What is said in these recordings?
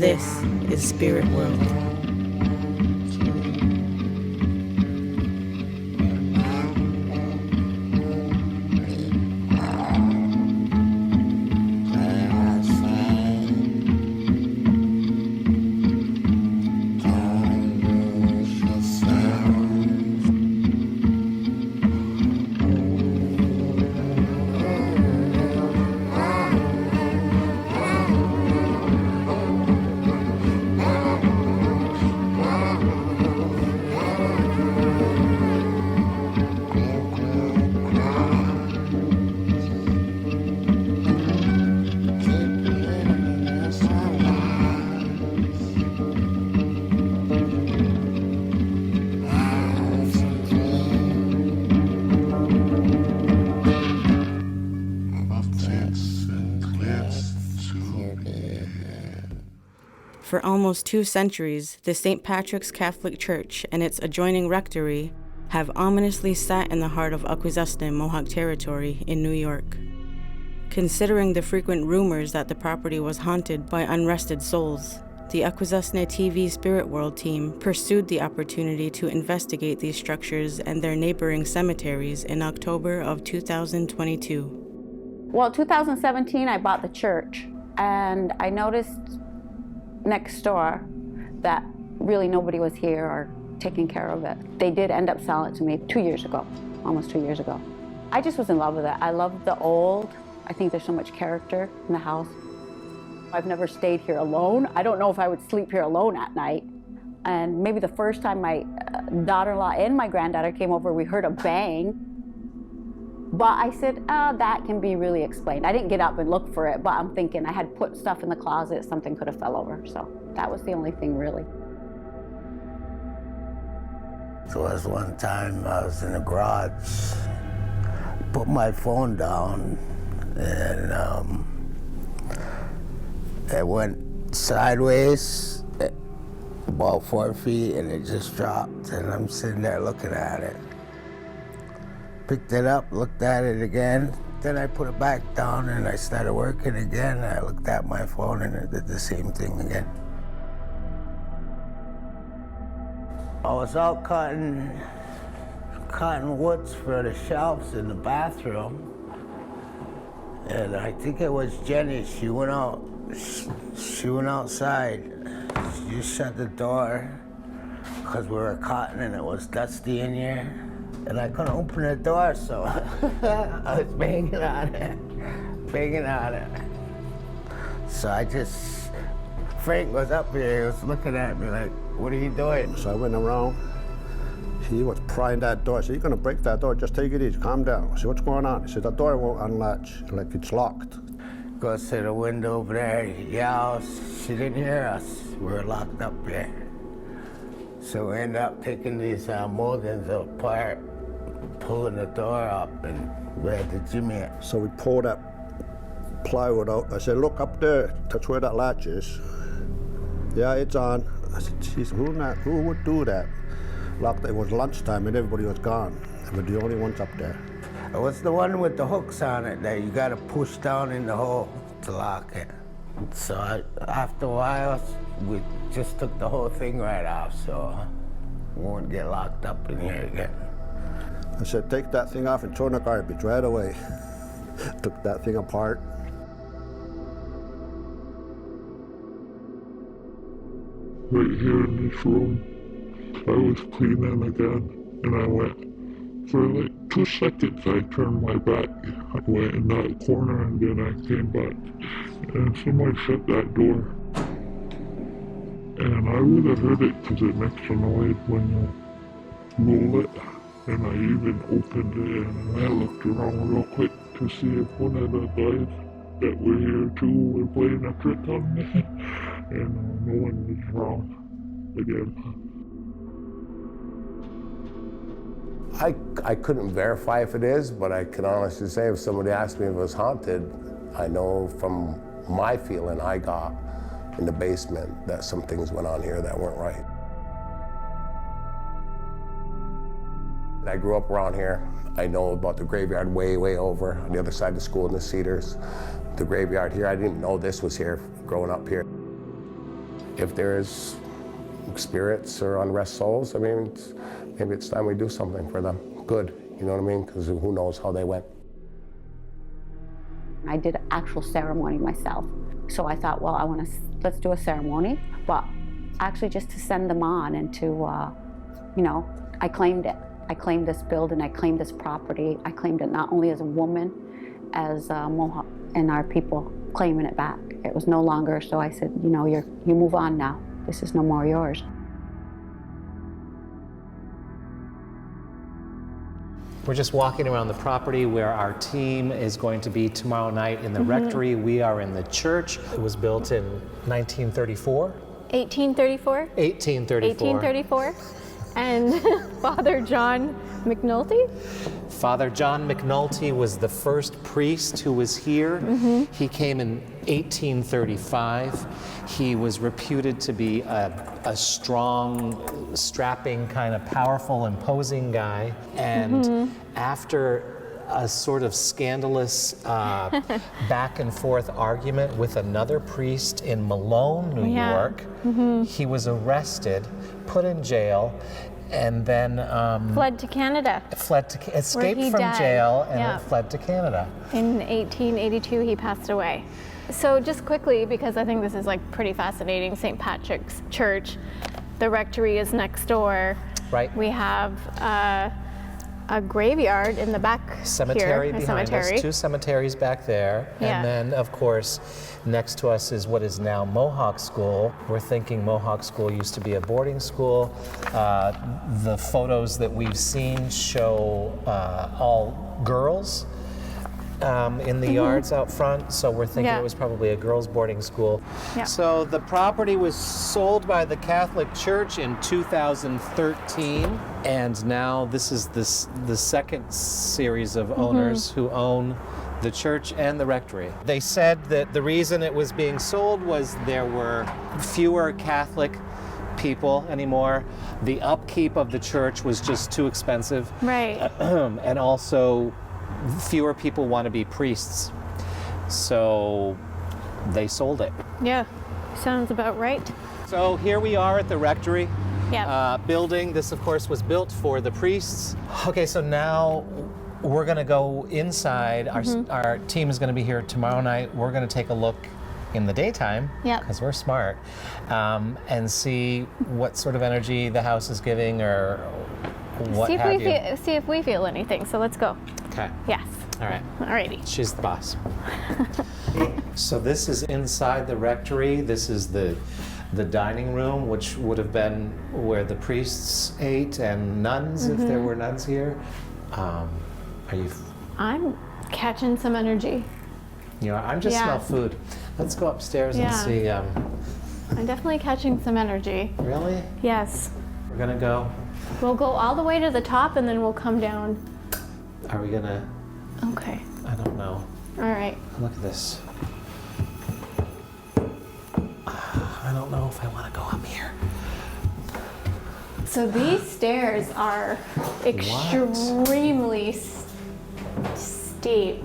This is Spirit World. For almost 2 centuries, the St. Patrick's Catholic Church and its adjoining rectory have ominously sat in the heart of Akwesasne Mohawk territory in New York. Considering the frequent rumors that the property was haunted by unrested souls, the Akwesasne TV Spirit World team pursued the opportunity to investigate these structures and their neighboring cemeteries in October of 2022. Well, 2017, I bought the church, and I noticed next door that really nobody was here or taking care of it. They did end up selling it to me 2 years ago, almost 2 years ago. I just was in love with it. I love the old. I think there's so much character in the house. I've never stayed here alone. I don't know if I would sleep here alone at night. And maybe the first time my daughter-in-law and my granddaughter came over, we heard a bang. But I said, oh, that can be really explained. I didn't get up and look for it, but I'm thinking I had put stuff in the closet, something could have fell over. So that was the only thing really. There was one time I was in the garage, put my phone down, and it went sideways about 4 feet, and it just dropped, and I'm sitting there looking at it. Picked it up, looked at it again, then I put it back down and I started working again. I looked at my phone and it did the same thing again. I was out cutting woods for the shelves in the bathroom, and I think it was Jenny. She went outside. She shut the door because we were cutting and it was dusty in here. And I couldn't open the door, so I was banging on it. So Frank was up here, he was looking at me like, what are you doing? So I went around, he was prying that door. I said, you're gonna break that door, just take it easy, calm down. I said, what's going on? He said, the door won't unlatch, like it's locked. Goes to the window over there, yells, she didn't hear us, we were locked up here. So we ended up taking these moldings apart, pulling the door up, and we had to jimmy it. So we pulled that plywood out. I said, look up there, that's where that latch is. Yeah, it's on. I said, geez, who would do that? Locked, it was lunchtime and everybody was gone. We were the only ones up there. It was the one with the hooks on it that you gotta push down in the hole to lock it. So after a while, we just took the whole thing right off, so we won't get locked up in here again. I said, take that thing off and throw in the garbage right away. Took that thing apart. Right here in this room, I was cleaning again, and I went, for like 2 seconds, I turned my back. I went in that corner, and then I came back, and somebody shut that door. And I would have heard it because it makes a noise when you roll it. And I even opened it and I looked around real quick to see if one of the guys that were here too were playing a trick on me. And no one was around again. I couldn't verify if it is, but I can honestly say if somebody asked me if it was haunted, I know from my feeling I got in the basement that some things went on here that weren't right. I grew up around here. I know about the graveyard way over on the other side of the school in the Cedars. The graveyard here, I didn't know this was here growing up here. If there's spirits or unrest souls, I mean, maybe it's time we do something for them. Good, you know what I mean? Because who knows how they went. I did an actual ceremony myself. So I thought, well, let's do a ceremony, but actually just to send them on and to, you know, I claimed it. I claimed this building, I claimed this property. I claimed it not only as a woman, as Mohawk and our people claiming it back. It was no longer, so I said, you know, you move on now. This is no more yours. We're just walking around the property where our team is going to be tomorrow night in the Rectory. We are in the church. It was built in 1934. 1834? 1834. 1834. And Father John McNulty? Father John McNulty was the first priest who was here. He came in 1835. He was reputed to be a strong, strapping, kind of powerful, imposing guy. And after a sort of scandalous back and forth argument with another priest in Malone, New York, he was arrested, put in jail, and then Fled to Canada. Escaped he from died. jail and then fled to Canada. In 1882, he passed away. So just quickly, because I think this is like pretty fascinating, St. Patrick's Church, the Rectory is next door. Right. We have a graveyard in the back Cemetery here. behind us, 2 cemeteries back there. Yeah. And then, of course, next to us is what is now Mohawk School. We're thinking Mohawk School used to be a boarding school. The photos that we've seen show all girls in the yards out front, so we're thinking it was probably a girls' boarding school. Yeah. So the property was sold by the Catholic Church in 2013, and now this is the second series of owners who own the church and the rectory. They said that the reason it was being sold was there were fewer Catholic people anymore. The upkeep of the church was just too expensive. Right. And also fewer people want to be priests, so they sold it. Yeah, sounds about right. So here we are at the rectory building. This, of course, was built for the priests. Okay, so now we're going to go inside. Our team is going to be here tomorrow night. We're going to take a look in the daytime, because we're smart, and see what sort of energy the house is giving, or what have you. See if we feel anything. So let's go. Okay. Yes. All right. Alrighty. She's the boss. So this is inside the rectory. This is the dining room, which would have been where the priests ate and nuns, if there were nuns here. Are you? I'm catching some energy. You know, I'm just smell food. Let's go upstairs and see. I'm definitely catching some energy. Really? Yes. We're gonna go. We'll go all the way to the top and then we'll come down. Are we gonna? Okay. I don't know. All right. Look at this. I don't know if I want to go up here. So these stairs are extremely steep.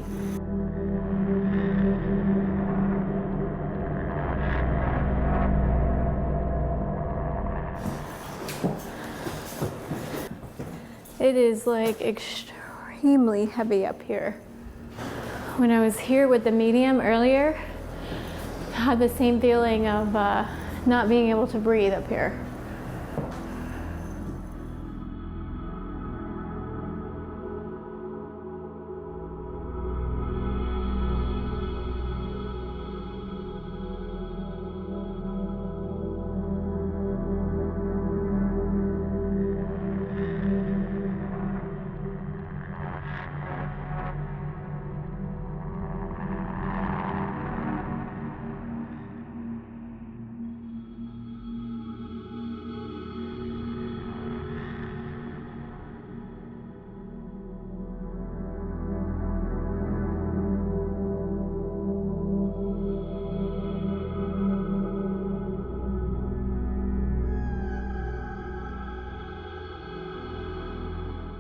It is like extremely heavy up here. When I was here with the medium earlier, I had the same feeling of not being able to breathe up here.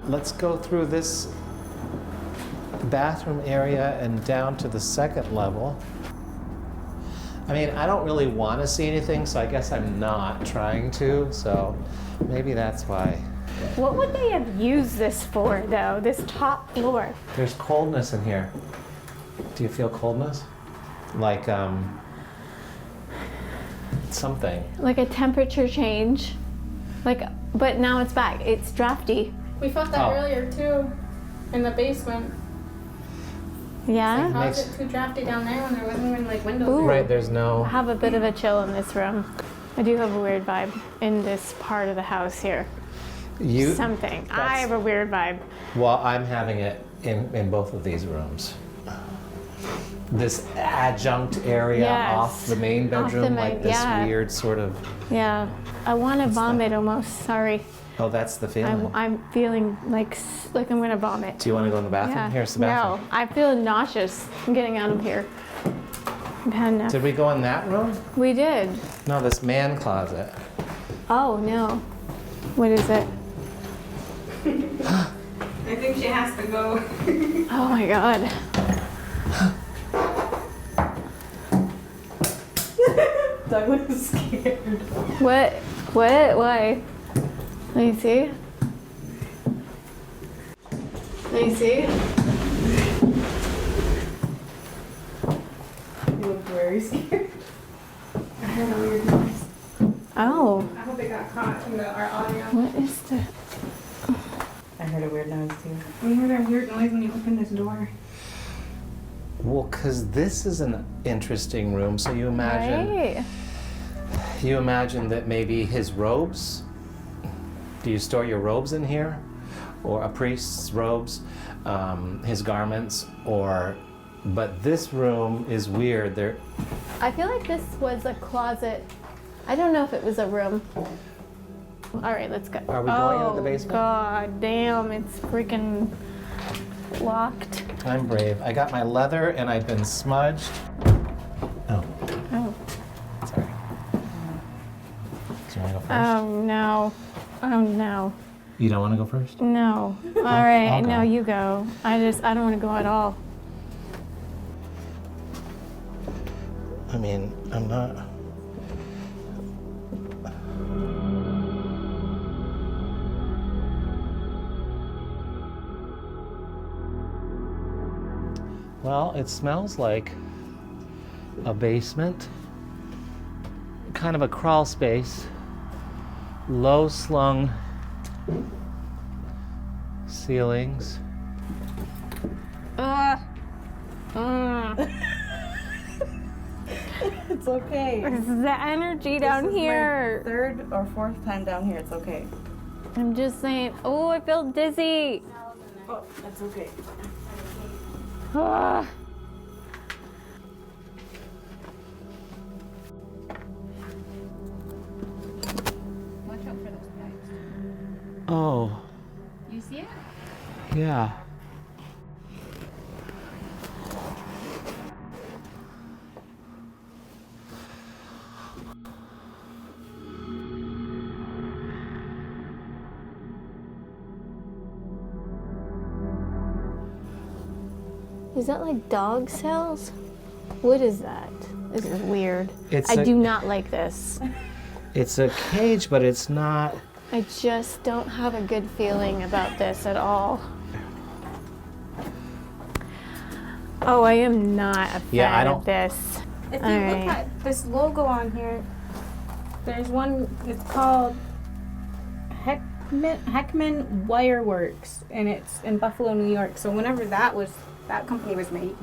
Let's go through this bathroom area and down to the second level. I mean, I don't really want to see anything, so I guess I'm not trying to, so maybe that's why. What would they have used this for, though, this top floor? There's coldness in here. Do you feel coldness? Like, something. Like a temperature change. Like, but now it's back. It's drafty. We felt that earlier too, in the basement. Yeah? How is it too drafty down there when there wasn't even like windows there? Right, there's no... I have a bit of a chill in this room. I do have a weird vibe in this part of the house here. Something. I have a weird vibe. Well, I'm having it in both of these rooms. This adjunct area off the main bedroom, like this weird sort of... Yeah. I want to vomit almost. Sorry. Oh, that's the feeling. I'm feeling like I'm going to vomit. Do you want to go in the bathroom? Yeah. Here's the bathroom. No, I feel nauseous. I'm getting out of here. I've had enough. Did we go in that room? We did. No, this man closet. Oh, no. What is it? I think she has to go. Oh my God. Doug was scared. What? Why? Let me see. Let me see. You look very scared. I heard a weird noise. Oh. I hope it got caught in our audio. What is that? I heard a weird noise too. We heard a weird noise when you opened this door. Well, because this is an interesting room, so you imagine... Right. You imagine that maybe his robes, do you store your robes in here? Or a priest's robes, his garments, but this room is weird. I feel like this was a closet. I don't know if it was a room. All right, let's go. Are we going into the basement? God damn, it's freaking locked. I'm brave. I got my leather and I've been smudged. Oh. Oh. Sorry. Do you want to go first? Oh no. Oh no. You don't want to go first? No. All right, I'll go. no, you go. I don't want to go at all. I mean, I'm not... Well, it smells like a basement, kind of a crawl space, low slung ceilings. It's okay. This is the energy down This is here. my third or fourth time down here. It's okay. I'm just saying. Oh, I feel dizzy. Oh, that's okay. Ah. Watch out for those pipes. Oh, You see it? yeah. Is that like dog cells? What is that? This is weird. It's I a- do not like this. It's a cage, but it's not. I just don't have a good feeling about this at all. Oh, I am not a fan Yeah, I of don't- this. If you All look right. at this logo on here, there's one, it's called Heckman Wireworks, and it's in Buffalo, New York. So whenever that company was made.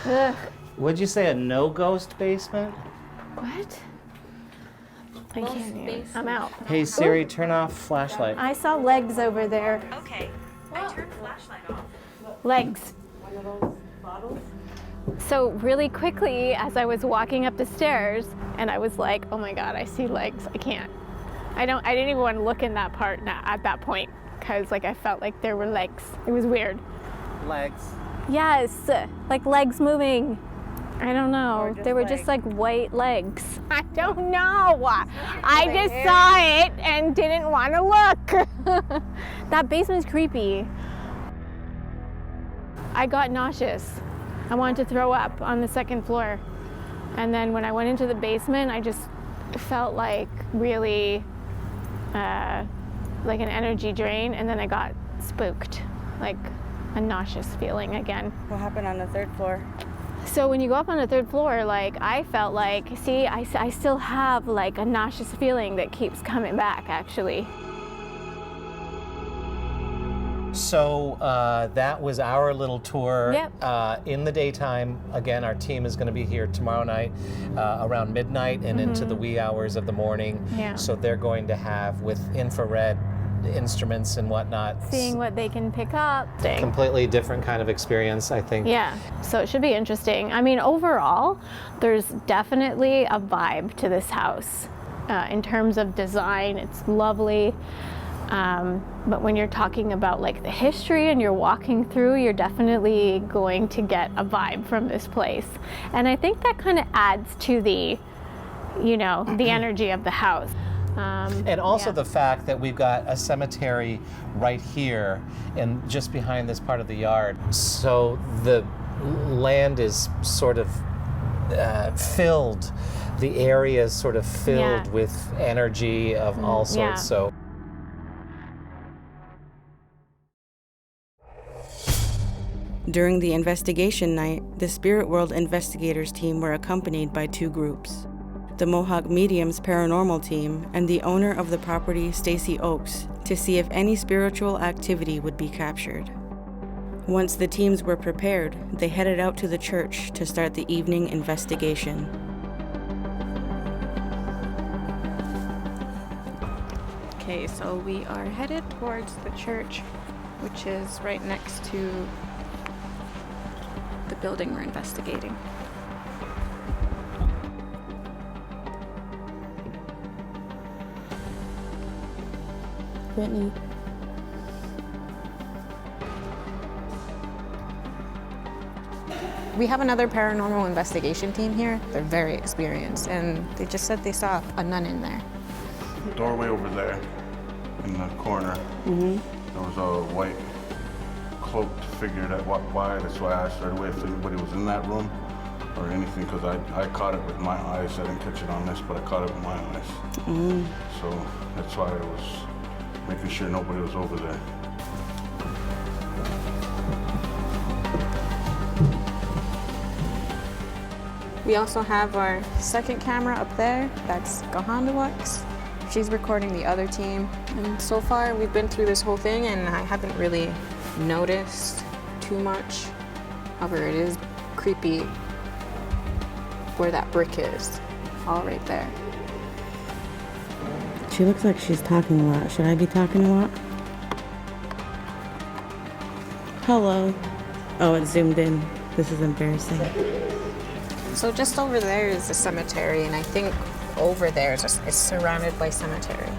Ugh. Would you say a no ghost basement? What? I can't hear. I'm out. Hey Siri, turn off flashlight. I saw legs over there. Okay, I turned flashlight off. Legs. One of those bottles? So really quickly, as I was walking up the stairs, and I was like, oh my God, I see legs, I can't. I didn't even want to look in that part at that point, because like I felt like there were legs. It was weird. Legs. Yes, like legs moving. I don't know. They were just like white legs. I don't know. I just saw it and didn't want to look. That basement's creepy. I got nauseous. I wanted to throw up on the second floor. And then when I went into the basement, I just felt like really like an energy drain, and then I got spooked, like a nauseous feeling again. What happened on the third floor? So when you go up on the third floor, like I felt like, see, I still have like a nauseous feeling that keeps coming back actually. So that was our little tour. Yep. In the daytime. Again, our team is going to be here tomorrow night around midnight and into the wee hours of the morning. Yeah. So they're going to have, with infrared instruments and whatnot, Seeing what they can pick up. completely different kind of experience, I think. Yeah, so it should be interesting. I mean, overall, there's definitely a vibe to this house. In terms of design, it's lovely. But when you're talking about like the history and you're walking through, you're definitely going to get a vibe from this place. And I think that kind of adds to the, you know, the energy of the house. And also the fact that we've got a cemetery right here and just behind this part of the yard. So the land is sort of filled, the area is sort of filled with energy of all sorts. Yeah. So. During the investigation night, the Spirit World investigators team were accompanied by two groups. The Mohawk Medium's paranormal team and the owner of the property, Stacy Oakes, to see if any spiritual activity would be captured. Once the teams were prepared, they headed out to the church to start the evening investigation. Okay, so we are headed towards the church, which is right next to the building we're investigating. Brittany. We have another paranormal investigation team here. They're very experienced, and they just said they saw a nun in there. The doorway over there in the corner, there was a white cloaked figure that walked by. That's why I asked right away if anybody was in that room or anything, because I caught it with my eyes. I didn't catch it on this, but I caught it with my eyes. So that's why I was making sure nobody was over there. We also have our second camera up there. That's Gahandawak's. She's recording the other team. And so far, we've been through this whole thing, and I haven't really noticed too much. However, it is creepy where that brick is, all right there. She looks like she's talking a lot. Should I be talking a lot? Hello. Oh, it zoomed in. This is embarrassing. So just over there is the cemetery, and I think over there is surrounded by cemetery.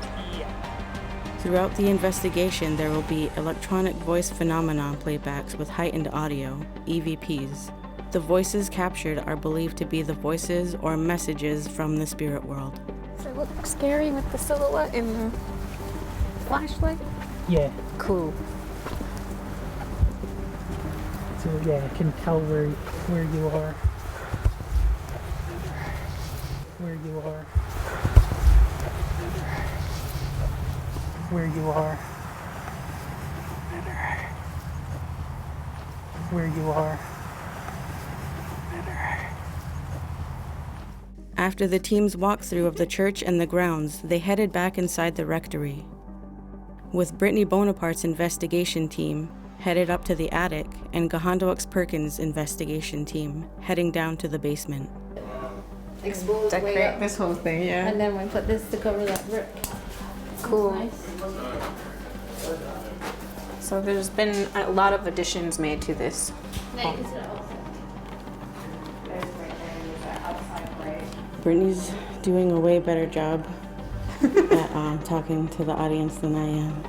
Throughout the investigation, there will be electronic voice phenomenon playbacks with heightened audio, EVPs. The voices captured are believed to be the voices or messages from the spirit world. Does it look scary with the silhouette and the flashlight? Yeah. Cool. So yeah, I can tell where you are. Where you are. Where you are. Where you are. After the team's walkthrough of the church and the grounds, they headed back inside the rectory. With Brittany Bonaparte's investigation team headed up to the attic and Gahandawak's Perkins' investigation team heading down to the basement. Decorate this whole thing, yeah. And then we put this to cover that brick. Cool. Nice. So So there's been a lot of additions made to this. Brittany's doing a way better job at talking to the audience than I am.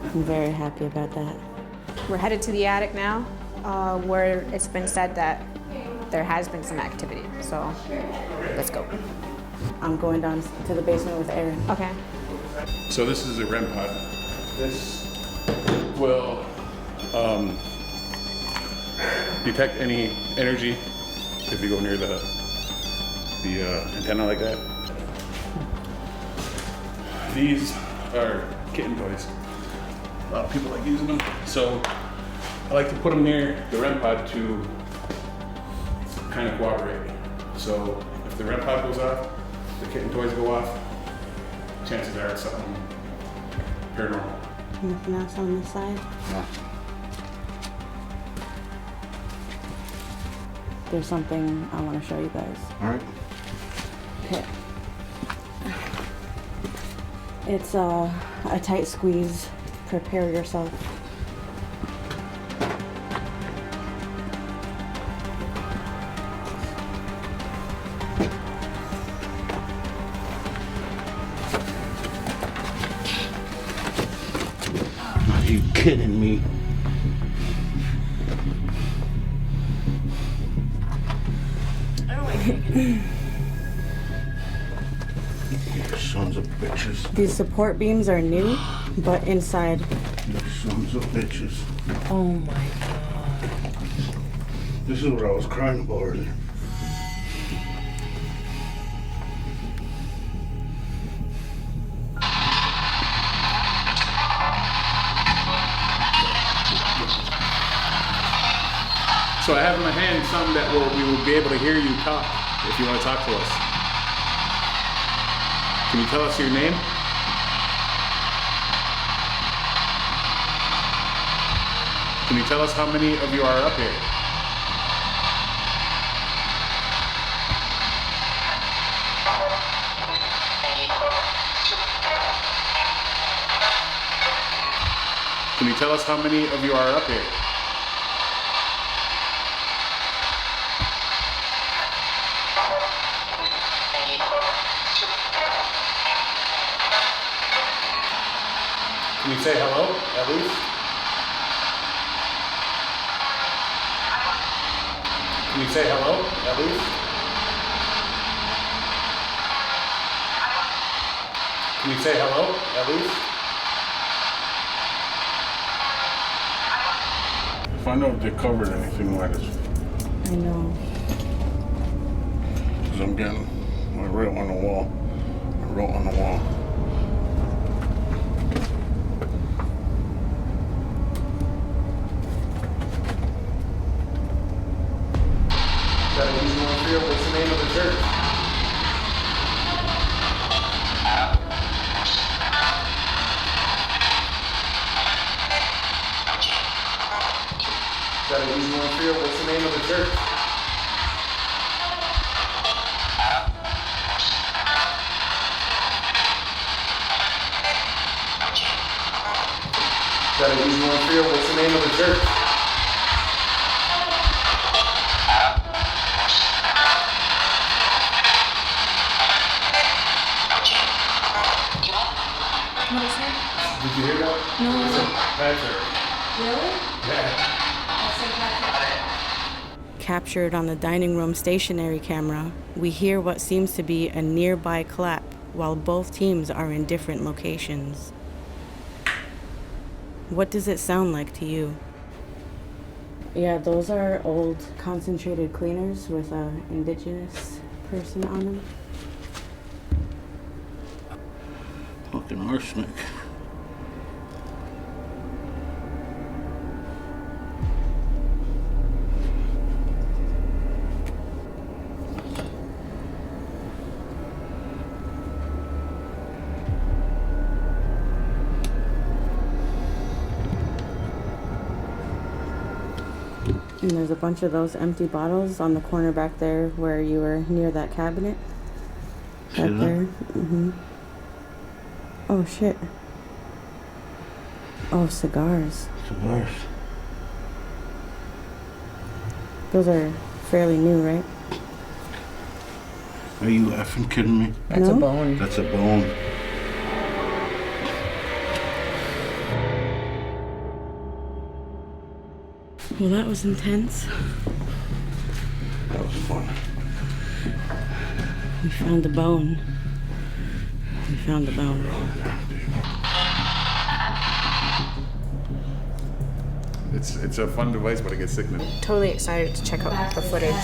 I'm very happy about that. We're headed to the attic now, where it's been said that there has been some activity. So let's go. I'm going down to the basement with Aaron. Okay. So this is a REM pod. This will detect any energy if you go near the antenna like that. These are kitten toys. A lot of people like using them. So I like to put them near the REM pod to kind of cooperate. So if the REM pod goes off, the kitten toys go off, chances are it's something paranormal. Anything else on this side? No. There's something I want to show you guys. All right. Okay. It's a tight squeeze. Prepare yourself. Are you kidding me? Sons of bitches. These support beams are new, but inside. Sons of bitches. Oh my god. This is what I was crying about earlier. So I have in my hand something that we will be able to hear you talk if you want to talk to us. Can you tell us your name? Can you tell us how many of you are up here? Can you tell us how many of you are up here? Can you say hello, at least? Can you say hello, at least? Can you say hello, at least? Find out if they covered anything like this. I know. Because I'm getting my rail on the wall. I wrote on the wall. What's the name of the church? Got an easy one for you. What's the name of the church? Got an easy one for you. What's the name of the church? Did you hear that? No. Patrick. Really? Yeah. Captured on the dining room stationary camera, we hear what seems to be a nearby clap while both teams are in different locations. What does it sound like to you? Yeah, those are old concentrated cleaners with an indigenous person on them. Fucking arsenic. And there's a bunch of those empty bottles on the corner back there where you were near that cabinet. Back there. Mm-hmm. Oh shit. Oh, cigars. Cigars. Those are fairly new, right? Are you effing kidding me? That's a bone. That's a bone. Well, that was intense. That was fun. We found the bone. We found the bone. It's a fun device, but it gets sickening. Totally excited to check out the footage.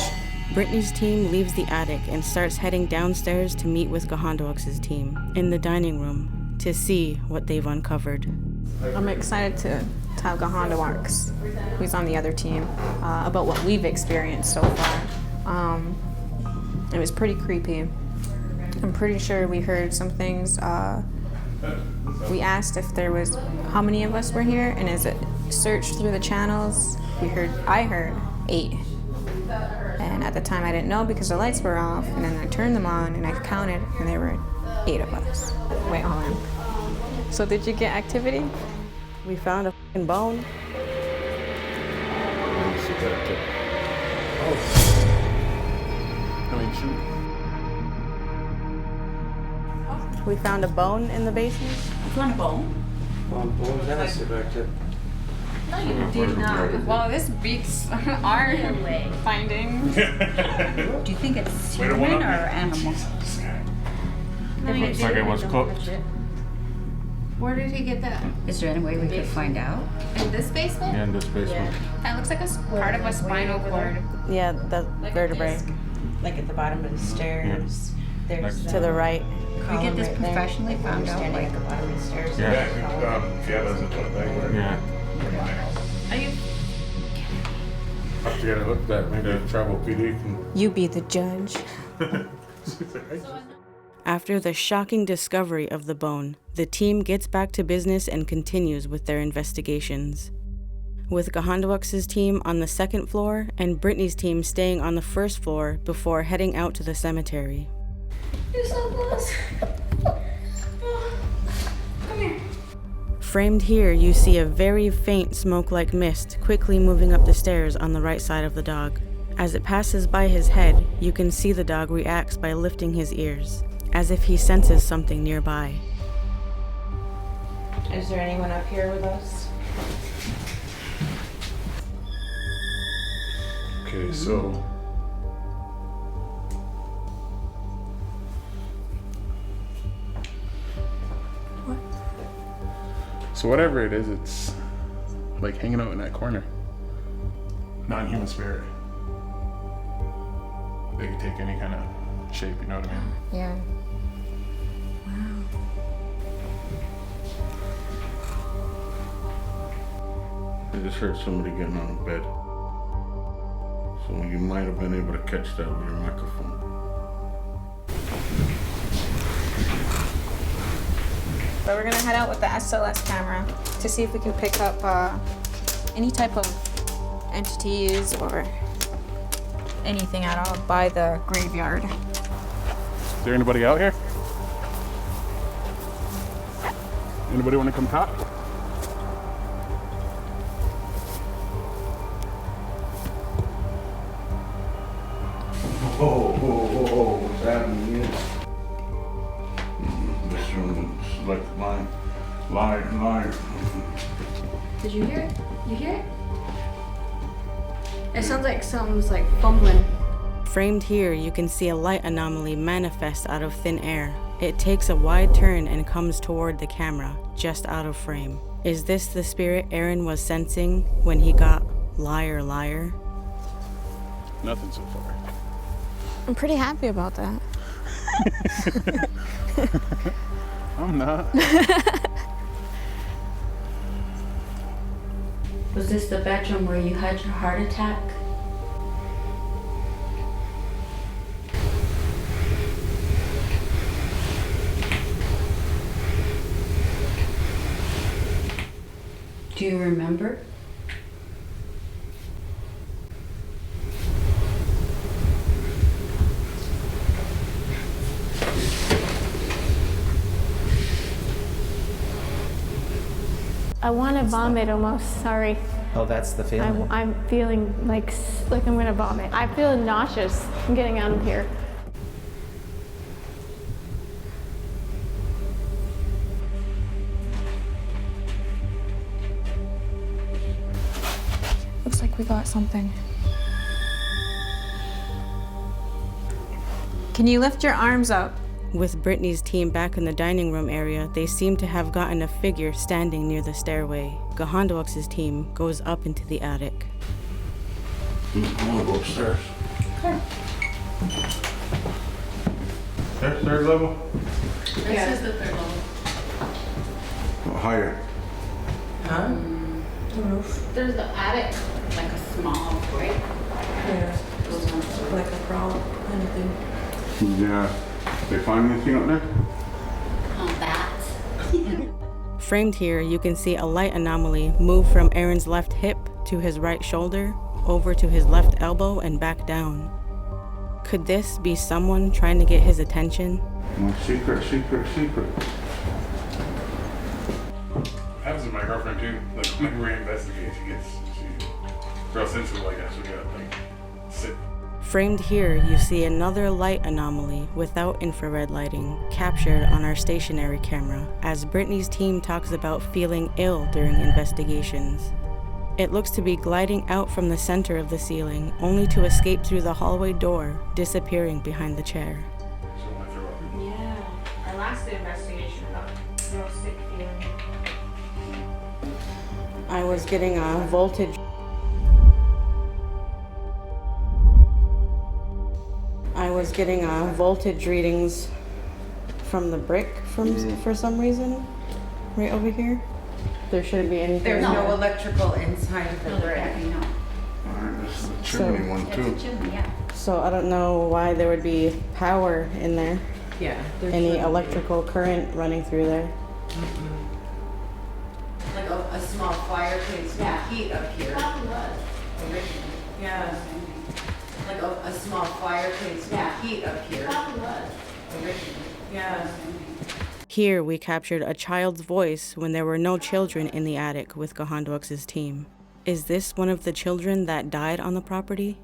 Brittany's team leaves the attic and starts heading downstairs to meet with Gahandox's team in the dining room to see what they've uncovered. I'm excited to have Gahandox, who's on the other team, about what we've experienced so far. It was pretty creepy. I'm pretty sure we heard some things. We asked if there was, how many of us were here, and as it searched through the channels, I heard 8. And at the time I didn't know because the lights were off, and then I turned them on and I counted, and there were 8 of us. Wait, hold on. So did you get activity? We found a f***ing bone. We found a bone in the basement. You found a bone? Bones and a cigarette tip. No, you did not. Well, this beats our finding. Do you think it's human or animal? No, you Looks like it was cooked. Where did he get that? Is there any way we could find out? In this basement? Yeah, in this basement. That looks like a part of a spinal cord. Yeah, the Like a vertebrae. disc. Like at the bottom of the stairs. There's To the right. Can we get this professionally found out? Standing at the bottom of the stairs. Yeah, That's a thing. yeah. Are you? I have to get it looked at. Maybe a travel PD can. You be the judge. After the shocking discovery of the bone, the team gets back to business and continues with their investigations. With Gahandox's team on the second floor and Brittany's team staying on the first floor before heading out to the cemetery. You're so close. Come here. Framed here, you see a very faint smoke-like mist quickly moving up the stairs on the right side of the dog. As it passes by his head, you can see the dog reacts by lifting his ears, as if he senses something nearby. Is there anyone up here with us? Okay, so. So whatever it is, it's like hanging out in that corner. Non-human spirit. They can take any kind of shape, you know what I mean? Yeah. I just heard somebody getting on a bed. So you might have been able to catch that with your microphone. But we're gonna head out with the SLS camera to see if we can pick up any type of entities or anything at all by the graveyard. Is there anybody out here? Anybody want to come talk? Whoa, what's happening here? This room is like line. Did you hear it? You hear it? It sounds like something's like fumbling. Framed here, you can see a light anomaly manifest out of thin air. It takes a wide turn and comes toward the camera, just out of frame. Is this the spirit Aaron was sensing when he got liar, liar? Nothing so far. I'm pretty happy about that. I'm not. Was this the bedroom where you had your heart attack? Do you remember? I want to vomit almost, sorry. Oh, that's the feeling? I'm feeling like I'm gonna vomit. I feel nauseous getting out of here. Looks like we got something. Can you lift your arms up? With Brittany's team back in the dining room area, they seem to have gotten a figure standing near the stairway. Gahandox's team goes up into the attic. I want to go upstairs. Okay. Third level? This is the third level. Higher. Huh? The roof. There's the attic, like a small, right? Yeah. Those ones look like a crawl kind of thing. Yeah. They find anything up there? Bats. Framed here, you can see a light anomaly move from Aaron's left hip to his right shoulder, over to his left elbow and back down. Could this be someone trying to get his attention? No, secret. Happens to my girlfriend too. Like when we investigate, she real sensitive like that. So we gotta like sit. Framed here, you see another light anomaly without infrared lighting captured on our stationary camera as Brittany's team talks about feeling ill during investigations. It looks to be gliding out from the center of the ceiling, only to escape through the hallway door, disappearing behind the chair. Yeah. Our last investigation got real sick feeling. I was getting a voltage. Readings from the brick for some reason, right over here. There shouldn't be anything. There's no electrical inside of the brick. No. Alright, this is the chimney one too. It's a chimney, yeah. So I don't know why there would be power in there. Yeah. Any electrical current running through there. Like a small fireplace with heat up here. Originally. Yeah. Like a small fireplace with heat up here. Originally. Yeah. Here we captured a child's voice when there were no children in the attic with Gahandox's team. Is this one of the children that died on the property?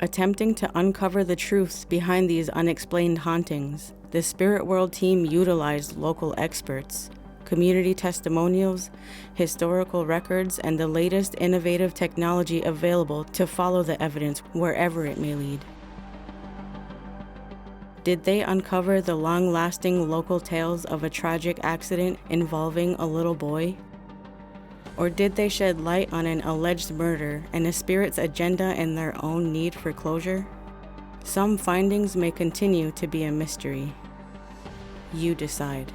Attempting to uncover the truths behind these unexplained hauntings, the Spirit World team utilized local experts, community testimonials, historical records, and the latest innovative technology available to follow the evidence wherever it may lead. Did they uncover the long-lasting local tales of a tragic accident involving a little boy? Or did they shed light on an alleged murder and a spirit's agenda and their own need for closure? Some findings may continue to be a mystery. You decide.